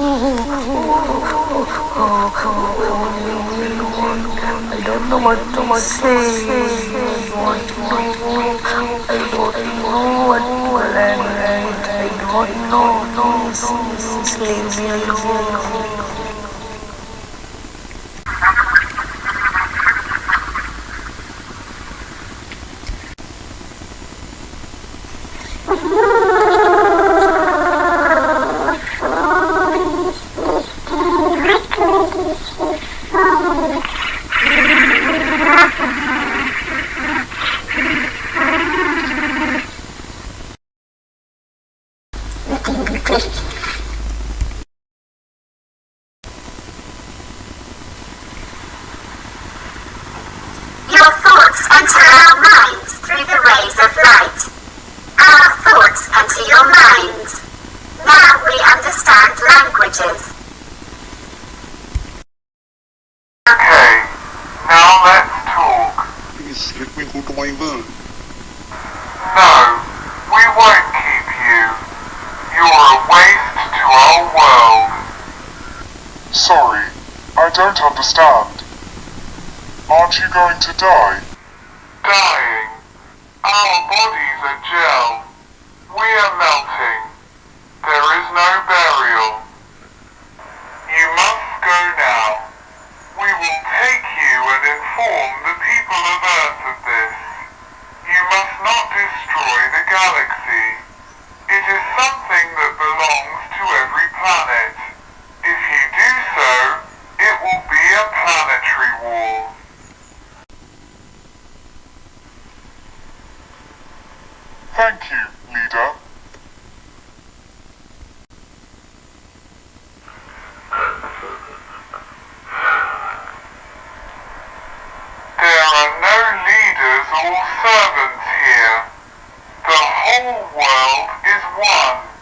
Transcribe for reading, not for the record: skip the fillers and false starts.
I don't know what to say. What to do. I don't know what to plan. I don't know. Please leave me alone. Your thoughts enter our minds through the rays of light. Our thoughts enter your minds. Now we understand languages. Okay, now let's talk. Please let me go to my world. No, we won't keep you. You're a waste to our world. Sorry, I don't understand. Aren't you going to die? Dying. Our bodies are gel. We are melting. There is no burial. You must go now. We will take you and inform the people of Earth of this. You must not destroy the galaxy. It is something that belongs to every planet. If you do so, it will be a planetary war. Thank you, leader. There are no leaders or servants here. The whole world is one.